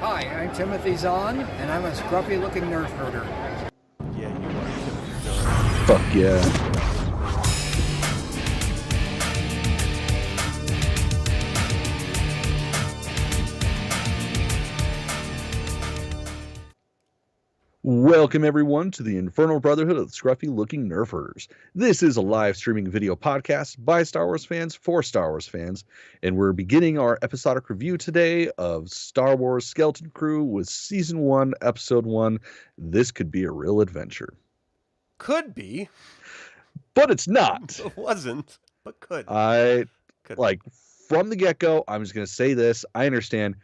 Hi, I'm Timothy Zahn, and I'm a scruffy looking Nerf herder. Yeah, you are Timothy Zahn. Fuck yeah. Welcome everyone to the Infernal Brotherhood of the Scruffy Looking Nerf Herders. This is a live streaming video podcast by Star Wars fans for Star Wars fans, and we're beginning our episodic review today of Star Wars Skeleton Crew with Season 1, Episode 1, This Could Be a Real Adventure. Could be. But it's not. It wasn't, but could. From the get-go, I'm just going to say this. I understand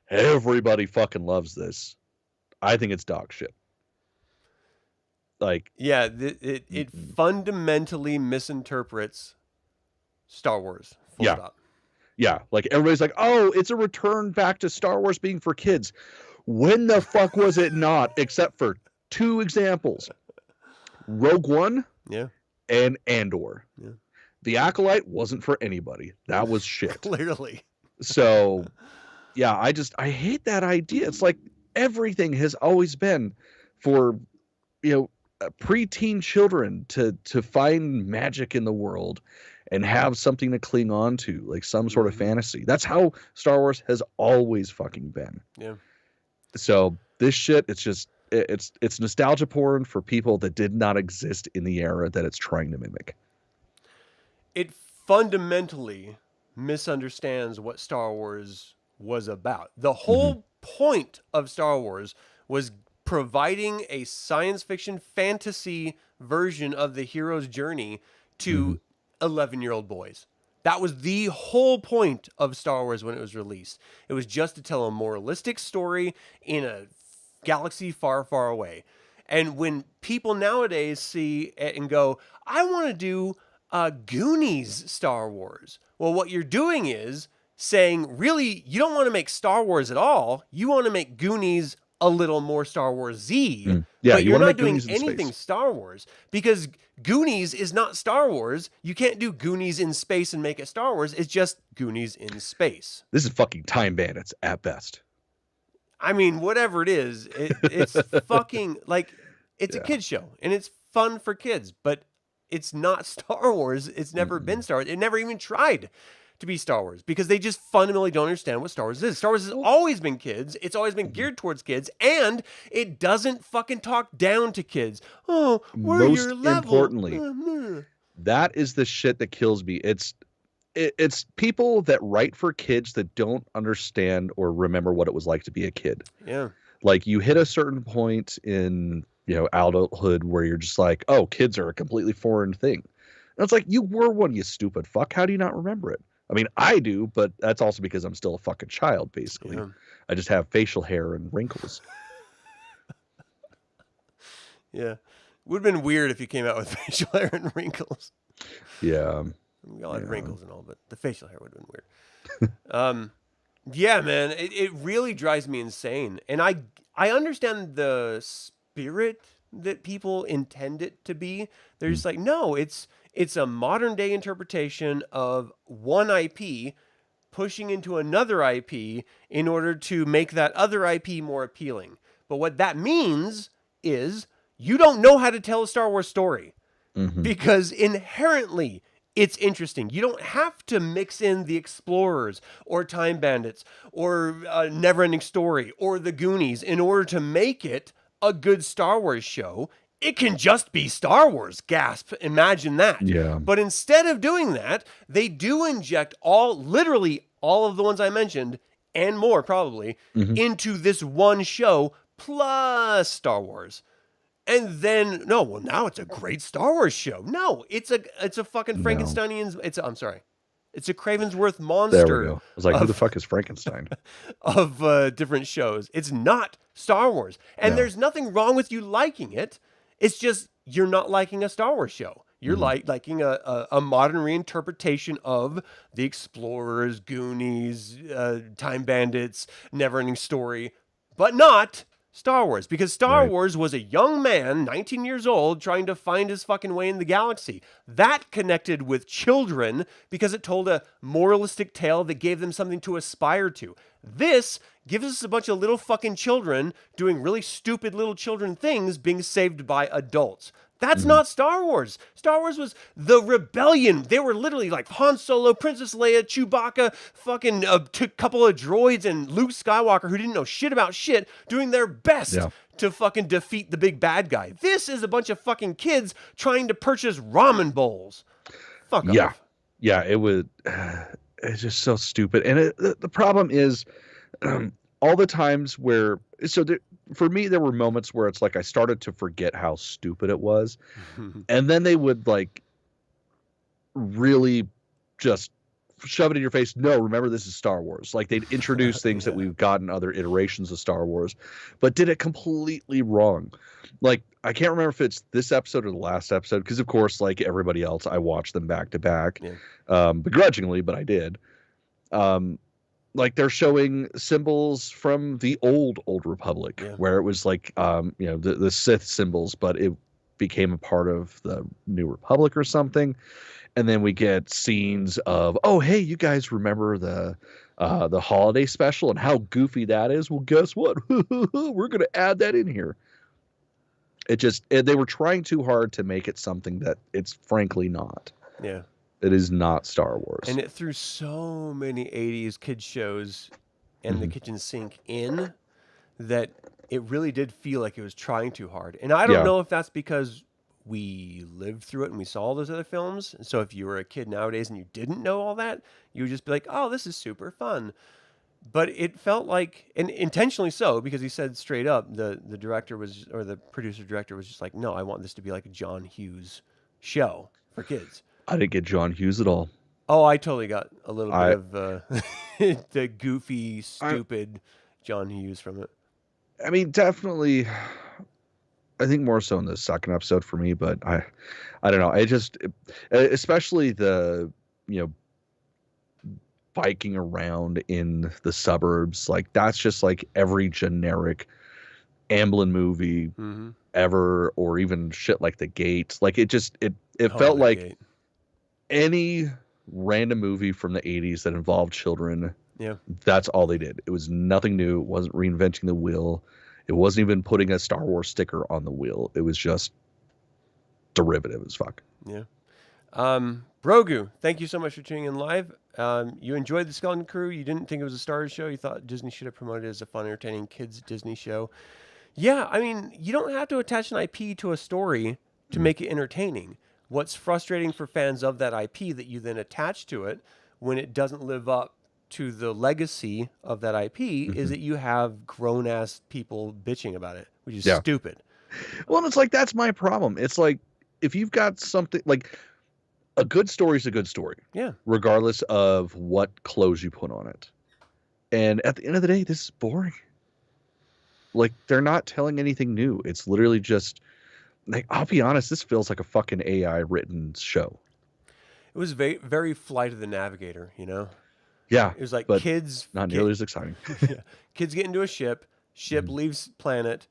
everybody fucking loves this. I think it's dog shit. It fundamentally misinterprets Star Wars. Full stop. Yeah, like everybody's like, oh, it's a return back to Star Wars being for kids. When the fuck was it not? Except for two examples. Rogue One and Andor. Yeah. The Acolyte wasn't for anybody. That was shit. Clearly. So, yeah, I hate that idea. It's like everything has always been for, preteen children to find magic in the world and have something to cling on to, like some sort of fantasy. That's how Star Wars has always fucking been. Yeah. So this shit, it's nostalgia porn for people that did not exist in the era that it's trying to mimic. It fundamentally misunderstands what Star Wars was about. The whole point of Star Wars was providing a science fiction fantasy version of the hero's journey to 11-year-old boys. That was the whole point of Star Wars when it was released. It was just to tell a moralistic story in a galaxy far, far away. And when people nowadays see it and go, I want to do Goonies Star Wars. Well, what you're doing is saying, really, you don't want to make Star Wars at all. You want to make Goonies a little more Star Wars-y, but you're not doing anything Star Wars, because Goonies is not Star Wars. You can't do Goonies in space and make it Star Wars. It's just Goonies in space. This is fucking Time Bandits at best. I mean, whatever it is, it's fucking, it's a kid's show, and it's fun for kids, but it's not Star Wars. It's never been Star Wars. It never even tried to be Star Wars, because they just fundamentally don't understand what Star Wars is. Star Wars has always been kids. It's always been geared towards kids, and it doesn't fucking talk down to kids. Oh, we're your level. Most importantly, that is the shit that kills me. It's people that write for kids that don't understand or remember what it was like to be a kid. Yeah. Like, you hit a certain point in, adulthood where you're just like, oh, kids are a completely foreign thing. And it's like, you were one, you stupid fuck. How do you not remember it? I mean, I do, but that's also because I'm still a fucking child, basically. Yeah. I just have facial hair and wrinkles. Yeah. Would have been weird if you came out with facial hair and wrinkles. Yeah. We all had wrinkles and all, but the facial hair would have been weird. Yeah, man, it really drives me insane. And I understand the spirit that people intend it to be. They're just like, no, it's a modern day interpretation of one IP pushing into another IP in order to make that other IP more appealing. But what that means is you don't know how to tell a Star Wars story, because inherently it's interesting. You don't have to mix in the Explorers or Time Bandits or Neverending Story or the Goonies in order to make it a good Star Wars show. It can just be Star Wars. Gasp. Imagine that. Yeah. But instead of doing that, they do inject literally all of the ones I mentioned and more probably into this one show plus Star Wars. And then, now it's a great Star Wars show. No, it's a fucking Frankensteinian. It's a Cravensworth monster. There we go. I was like, who the fuck is Frankenstein? Of different shows. It's not Star Wars. And there's nothing wrong with you liking it. It's just you're not liking a Star Wars show. You're liking a modern reinterpretation of the Explorers, Goonies, Time Bandits, Neverending Story, but not Star Wars, because Star Wars was a young man, 19 years old, trying to find his fucking way in the galaxy. That connected with children because it told a moralistic tale that gave them something to aspire to. This gives us a bunch of little fucking children doing really stupid little children things being saved by adults. That's not Star Wars. Star Wars was the rebellion. They were literally like Han Solo, Princess Leia, Chewbacca, fucking couple of droids, and Luke Skywalker, who didn't know shit about shit, doing their best to fucking defeat the big bad guy. This is a bunch of fucking kids trying to purchase ramen bowls. Fuck off. Yeah, it would. It's just so stupid. And the problem is all the times where, for me, there were moments where it's like I started to forget how stupid it was. And then they would like really just shove it in your face. No, remember, this is Star Wars. Like they'd introduce things that we've gotten other iterations of Star Wars, but did it completely wrong. Like, I can't remember if it's this episode or the last episode, because of course, like everybody else, I watched them back to back, begrudgingly, but I did. Like they're showing symbols from the old Republic, where it was like, the Sith symbols, but it became a part of the New Republic or something. And then we get scenes of, oh, hey, you guys remember the holiday special and how goofy that is? Well, guess what? We're going to add that in here. They were trying too hard to make it something that it's frankly not. Yeah. It is not Star Wars. And it threw so many 80s kids shows and the kitchen sink in that it really did feel like it was trying too hard. And I don't know if that's because we lived through it and we saw all those other films. So if you were a kid nowadays and you didn't know all that, you would just be like, oh, this is super fun. But it felt like, and intentionally so, because he said straight up, the director was, or the producer director was just like, no, I want this to be like a John Hughes show for kids. I didn't get John Hughes at all. Oh, I totally got a little bit of the goofy, stupid John Hughes from it. I mean, definitely, I think more so in the second episode for me, but I don't know. Especially the, biking around in the suburbs, like that's just like every generic Amblin movie ever, or even shit like The Gate. Like it felt like Gate. Any random movie from the 80s that involved children. Yeah, that's all they did. It was nothing new. It wasn't reinventing the wheel. It wasn't even putting a Star Wars sticker on the wheel. It was just derivative as fuck. Yeah. Brogu, thank you so much for tuning in live. You enjoyed the Skeleton Crew. You didn't think it was a Star Wars show. You thought Disney should have promoted it as a fun, entertaining kids Disney show. Yeah, I mean, you don't have to attach an IP to a story to make it entertaining. What's frustrating for fans of that IP that you then attach to it when it doesn't live up to the legacy of that IP is that you have grown-ass people bitching about it, which is stupid. Well, and it's like, that's my problem. It's like, if you've got something, like, a good story is a good story. Yeah. Regardless of what clothes you put on it. And at the end of the day, this is boring. Like, they're not telling anything new. It's literally just, like, I'll be honest, this feels like a fucking AI written show. It was very, very Flight of the Navigator, Yeah. It was like but kids. Not nearly as exciting. Kids get into a ship leaves planet,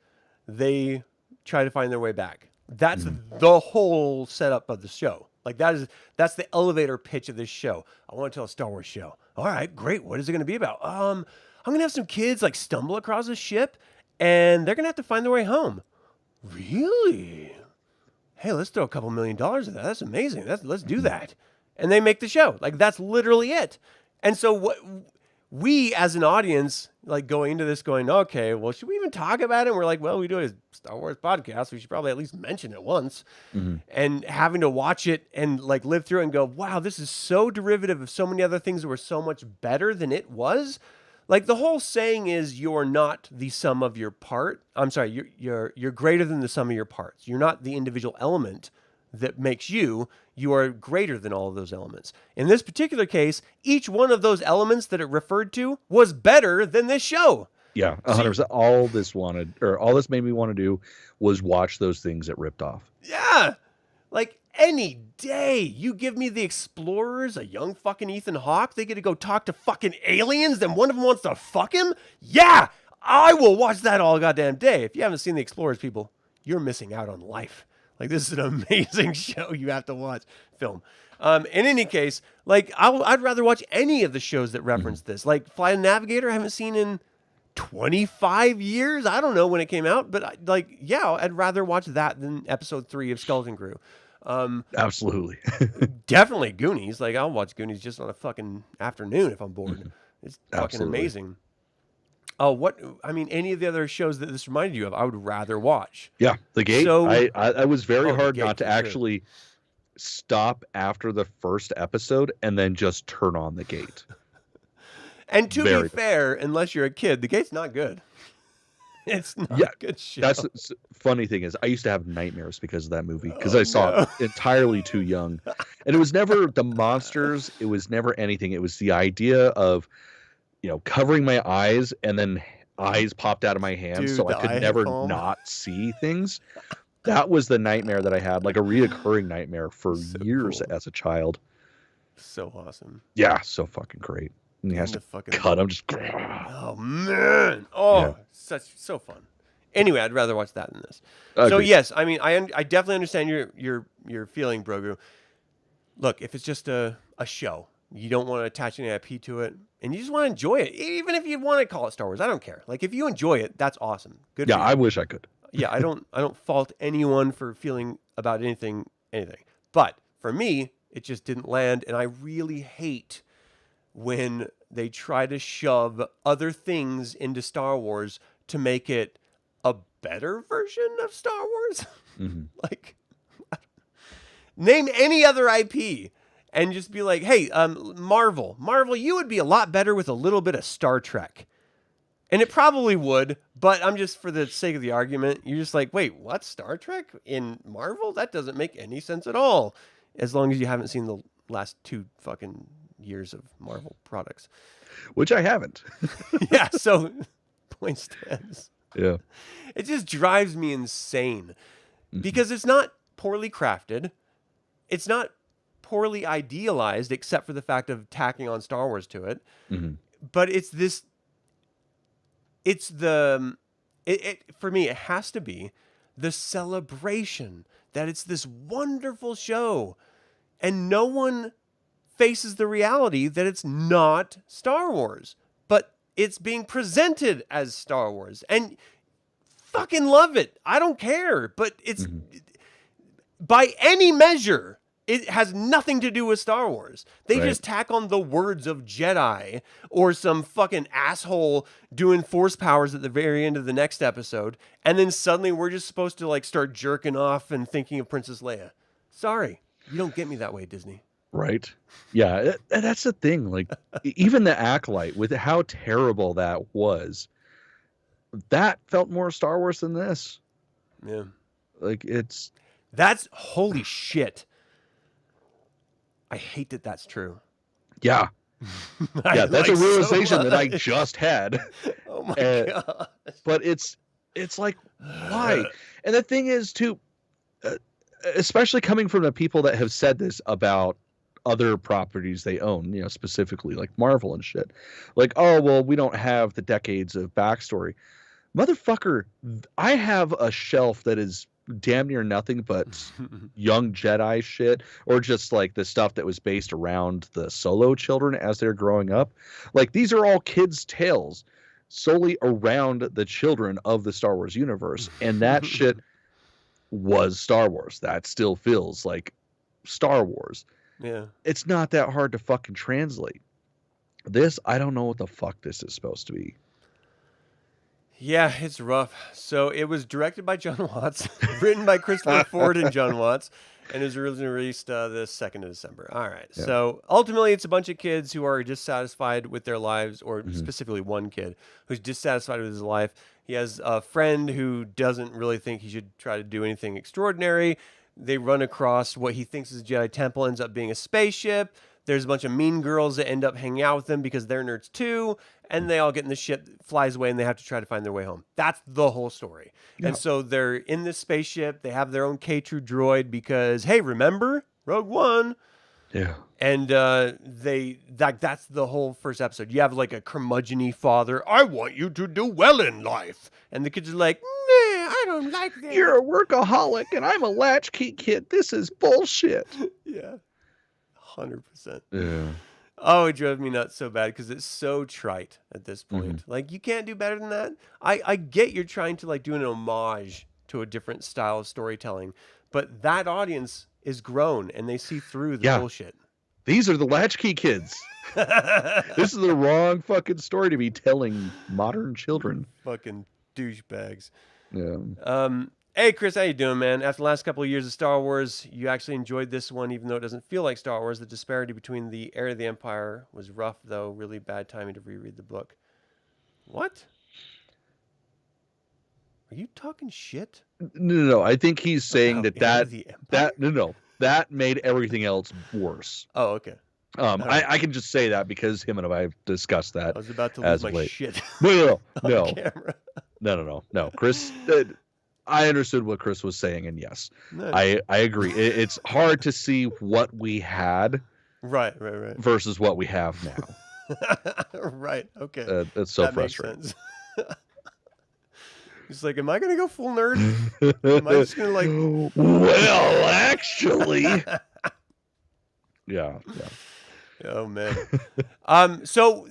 they try to find their way back. That's the whole setup of the show. Like that's the elevator pitch of this show. I want to tell a Star Wars show. All right, great. What is it going to be about? I'm going to have some kids like stumble across a ship and they're going to have to find their way home. Really? Hey, let's throw a couple $1 million at that. That's amazing. Let's do that. And they make the show. Like that's literally it. And so what we as an audience, like going into this going, okay, well, should we even talk about it? And we're like, well, we do a Star Wars podcast. We should probably at least mention it once. And having to watch it and like live through it and go, wow, this is so derivative of so many other things that were so much better than it was. Like the whole saying is you're not the sum of your part. I'm sorry, you're greater than the sum of your parts. You're not the individual element that makes you. You are greater than all of those elements. In this particular case, each one of those elements that it referred to was better than this show. Yeah, 100%. All this made me want to do was watch those things it ripped off. Yeah. Like any day, you give me the Explorers, a young fucking Ethan Hawke, they get to go talk to fucking aliens, then one of them wants to fuck him? Yeah, I will watch that all goddamn day. If you haven't seen the Explorers, people, you're missing out on life. Like, this is an amazing show you have to watch. Film. In any case, Like, I'd rather watch any of the shows that reference this. Like, Flight of the Navigator, I haven't seen in 25 years. I don't know when it came out, but I'd rather watch that than episode 3 of Skeleton Crew. Absolutely. Definitely Goonies. Like, I'll watch Goonies just on a fucking afternoon if I'm bored. It's fucking Absolutely. amazing. Oh, any of the other shows that this reminded you of, I would rather watch. Yeah, The Gate. So- I was very The hard Gate, not to for sure. actually stop after the first episode and then just turn on The Gate. And to Very be fair, unless you're a kid, The Gate's not good. It's not Yeah, a good show. That's the funny thing is I used to have nightmares because of that movie because Oh, I saw no. it entirely too young. And it was never the monsters, it was never anything. It was the idea of, covering my eyes and then eyes popped out of my hands Dude, so the I could eye never foam. not see things. That was the nightmare that I had, like a reoccurring nightmare for So years cool. as a child. So awesome. Yeah, so fucking great. And he has And to the fucking cut him just Oh man! Oh, Yeah. so fun. Anyway, I'd rather watch that than this. So Agreed. yes, I mean, I definitely understand your feeling, Brogu. Look, if it's just a show, you don't want to attach any IP to it, and you just want to enjoy it, even if you want to call it Star Wars. I don't care. Like, if you enjoy it, that's awesome. Good. Yeah, for you. I wish I could. Yeah, I don't fault anyone for feeling about anything. But for me, it just didn't land, and I really hate when they try to shove other things into Star Wars to make it a better version of Star Wars. Mhm. Like, name any other IP and just be like, hey, Marvel, you would be a lot better with a little bit of Star Trek. And it probably would, but I'm just, for the sake of the argument, you're just like, wait, what? Star Trek in Marvel? That doesn't make any sense at all. As long as you haven't seen the last 2 fucking years of Marvel products. Which I haven't. Yeah, so point stands. Yeah. It just drives me insane because it's not poorly crafted. It's not poorly idealized, except for the fact of tacking on Star Wars to it. Mhm. But for me, it has to be the celebration that it's this wonderful show, and no one faces the reality that it's not Star Wars, but it's being presented as Star Wars, and fucking love it. I don't care, but it's by any measure, it has nothing to do with Star Wars. They Right. just tack on the words of Jedi or some fucking asshole doing force powers at the very end of the next episode. And then suddenly we're just supposed to like start jerking off and thinking of Princess Leia. Sorry. You don't get me that way, Disney. Right. Yeah. And that's the thing. Like, even the Acolyte, with how terrible that was, that felt more Star Wars than this. Yeah. Like, That's holy shit. I hate that that's true. yeah. Yeah, that's a so realization that I much. just had. Oh my god. But it's like, why? And the thing is, too, especially coming from the people that have said this about other properties they own, specifically like Marvel and shit. Like, oh, well, we don't have the decades of backstory. Motherfucker, I have a shelf that is damn near nothing but young Jedi shit, or just like the stuff that was based around the Solo children as they're growing up. Like, these are all kids' tales solely around the children of the Star Wars universe. And that shit was Star Wars. That still feels like Star Wars. Yeah. It's not that hard to fucking translate. This, I don't know what the fuck this is supposed to be. Yeah, it's rough. So it was directed by John Watts, written by Christopher Ford and John Watts, and it was originally released the 2nd of December. All right. Yeah. So ultimately, it's a bunch of kids who are dissatisfied with their lives, or specifically one kid who's dissatisfied with his life. He has a friend who doesn't really think he should try to do anything extraordinary. They run across what he thinks is a Jedi temple, ends up being a spaceship. There's a bunch of mean girls that end up hanging out with them because they're nerds too. And they all get in the ship, flies away, and they have to try to find their way home. That's the whole story. Yeah. And so they're in this spaceship. They have their own K-True droid because, hey, remember Rogue One? Yeah. And that's the whole first episode. You have like a curmudgeon-y father. I want you to do well in life. And the kids are like, nah, I don't like that. You're a workaholic and I'm a latchkey kid. This is bullshit. Yeah. 100%. Yeah. Oh, it drove me nuts so bad because it's so trite at this point. Mm-hmm. Like, you can't do better than that. I get you're trying to like do an homage to a different style of storytelling, but that audience is grown and they see through the bullshit. These are the latchkey kids. This is the wrong fucking story to be telling modern children. Fucking douchebags. Yeah. Hey, Chris, how you doing, man? After the last couple of years of Star Wars, you actually enjoyed this one, even though it doesn't feel like Star Wars. The disparity between the Heir of the Empire was rough, though. Really bad timing to reread the book. What? Are you talking shit? No. I think he's saying About that Heir of the Empire? that made everything else worse. Oh, okay. I can just say that because him and I have discussed that. I was about to lose my late. shit. No. On camera. No. Chris, I understood what Chris was saying, and yes, No. I agree. It's hard to see what we had, Right. versus what we have now. Right. Okay. It's so that frustrating. Makes sense. He's like, am I gonna go full nerd? Am I just gonna like? Well, actually, yeah. Oh man. So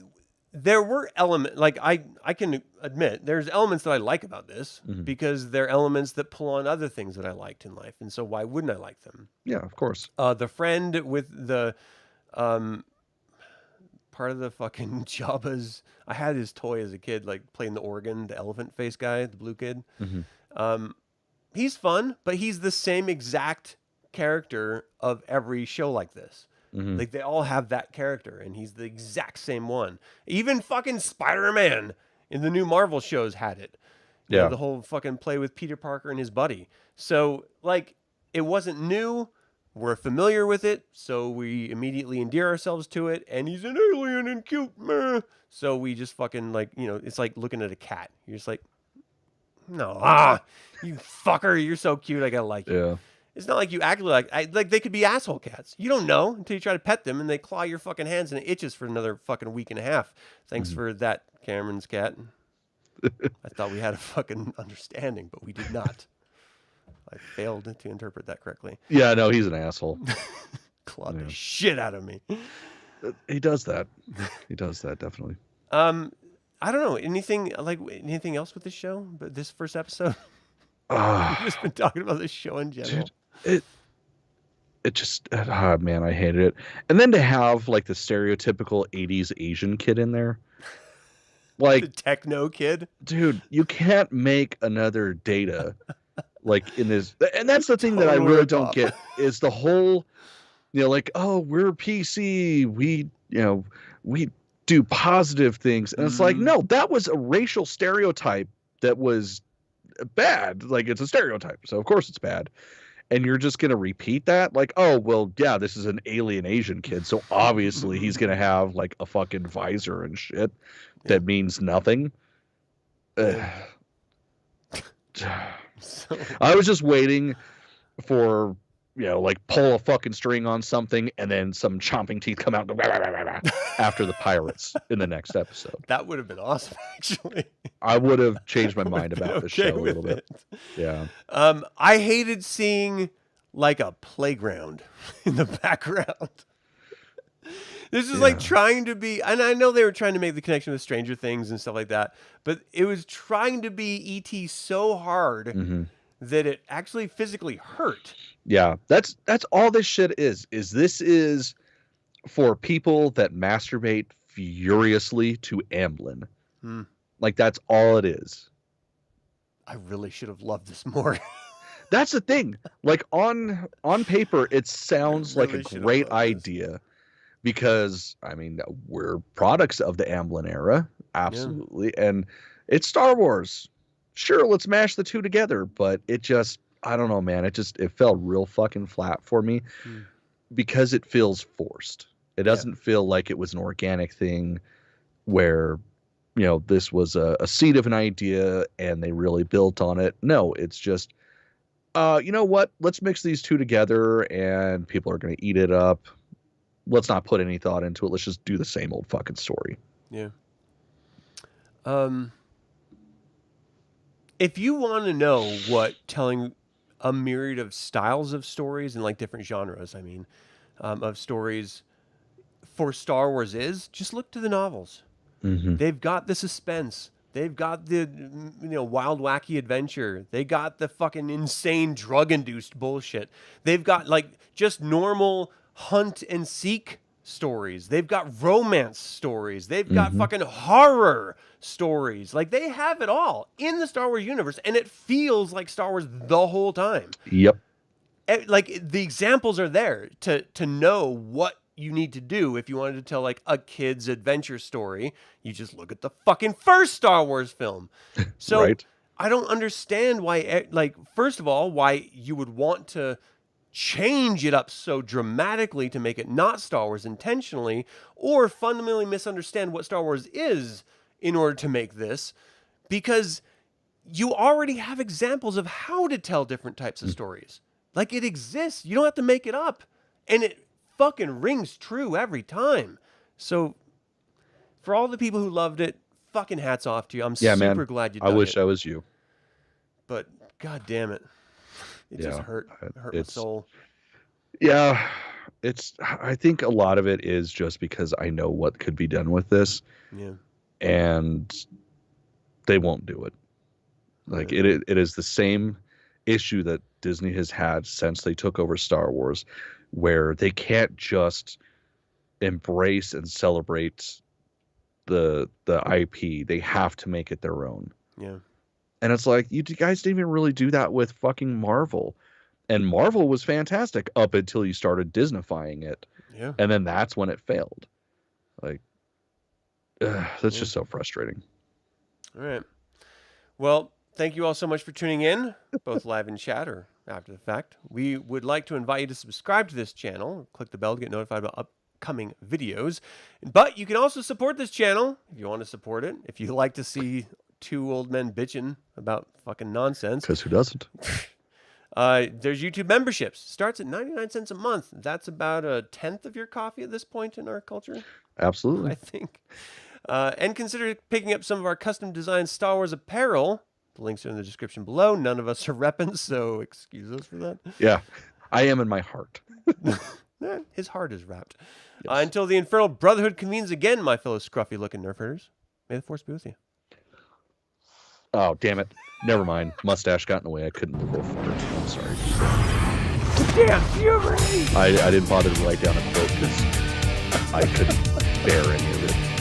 there were elements, like I can admit there's elements that I like about this because they're elements that pull on other things that I liked in life, and so why wouldn't I like them? Yeah, of course. The friend with the part of the fucking Jabba's. I had his toy as a kid, like playing the organ, the elephant face guy, the blue kid. He's fun, but he's the same exact character of every show like this. Like they all have that character, and he's the exact same one. Even fucking Spider-Man in the new Marvel shows had it. You know, the whole fucking play with Peter Parker and his buddy. So like, it wasn't new. We're familiar with it, so we immediately endear ourselves to it. And he's an alien and cute, meh. So we just fucking like, you know, it's like looking at a cat. You're just like, no, you fucker, you're so cute. I gotta like you. Yeah. It's not like you act like they could be asshole cats. You don't know until you try to pet them and they claw your fucking hands and it itches for another fucking week and a half. Thanks for that, Cameron's cat. I thought we had a fucking understanding, but we did not. I failed to interpret that correctly. Yeah, no, he's an asshole. Clawed the shit out of me. He does that. He does that, definitely. I don't know. Anything else with this show? But this first episode? We've just been talking about this show in general. Dude, it just, man, I hated it. And then to have like the stereotypical 80s Asian kid in there. Like the techno kid. Dude, you can't make another Data like in this. And that's the thing that I really don't get is the whole, like, oh, we're PC. We do positive things. And it's like, no, that was a racial stereotype that was bad. Like, it's a stereotype. So of course it's bad. And you're just going to repeat that? Like, oh, well, yeah, this is an alien Asian kid. So obviously he's going to have like a fucking visor and shit that means nothing. I was just waiting for, like pull a fucking string on something and then some chomping teeth come out after the pirates in the next episode. That would have been awesome, actually. I would have changed my mind about the show a little bit. Yeah. I hated seeing like a playground in the background. This is like trying to be, and I know they were trying to make the connection with Stranger Things and stuff like that, but it was trying to be E.T. so hard that it actually physically hurt. Yeah, that's all this shit is this is for people that masturbate furiously to Amblin. Like, that's all it is. I really should have loved this more. That's the thing. Like, on paper, it sounds like a great idea. Because, I mean, we're products of the Amblin era. Absolutely. Yeah. And it's Star Wars. Sure, let's mash the two together. But it just, I don't know, man. It felt real fucking flat for me. Because it feels forced. It doesn't feel like it was an organic thing where, this was a seed of an idea and they really built on it. No, it's just, you know what? Let's mix these two together and people are going to eat it up. Let's not put any thought into it. Let's just do the same old fucking story. Yeah. If you want to know what telling a myriad of styles of stories and like different genres, I mean, of stories for Star Wars is just look to the novels. Mm-hmm. They've got the suspense. They've got the wild, wacky adventure. They got the fucking insane drug-induced bullshit. They've got like just normal hunt and seek stories. They've got romance stories. They've got fucking horror stories. Like they have it all in the Star Wars universe, and it feels like Star Wars the whole time. Yep. Like the examples are there to know what you need to do if you wanted to tell like a kid's adventure story. You just look at the fucking first Star Wars film. So Right. I don't understand why, like, first of all, why you would want to change it up so dramatically to make it not Star Wars intentionally, or fundamentally misunderstand what Star Wars is in order to make this, because you already have examples of how to tell different types of stories. Like it exists. You don't have to make it up. And it fucking rings true every time. So for all the people who loved it, fucking hats off to you. I'm super glad you did it. I wish I was you. But god damn it. It just hurt my soul. Yeah, I think a lot of it is just because I know what could be done with this. Yeah. And they won't do it. Like it is the same issue that Disney has had since they took over Star Wars, where they can't just embrace and celebrate the IP. They have to make it their own. Yeah. And it's like, you guys didn't even really do that with fucking Marvel. And Marvel was fantastic up until you started Disneyfying it. Yeah. And then that's when it failed. Like, that's just so frustrating. All right. Well, thank you all so much for tuning in, both live in chat or after the fact. We would like to invite you to subscribe to this channel. Click the bell to get notified about upcoming videos. But you can also support this channel if you want to support it. If you like to see two old men bitching about fucking nonsense. Because who doesn't? There's YouTube memberships. Starts at 99 cents a month. That's about a tenth of your coffee at this point in our culture. Absolutely. I think. And consider picking up some of our custom designed Star Wars apparel. The links are in the description below. None of us are repping, so excuse us for that. Yeah, I am in my heart. His heart is wrapped. Yes. Until the Infernal Brotherhood convenes again, my fellow scruffy looking Nerf Herders. May the Force be with you. Oh, damn it. Never mind. Mustache got in the way. I couldn't pull forward. I'm sorry. Damn puberty! I didn't bother to write down a quote because I couldn't bear any of it.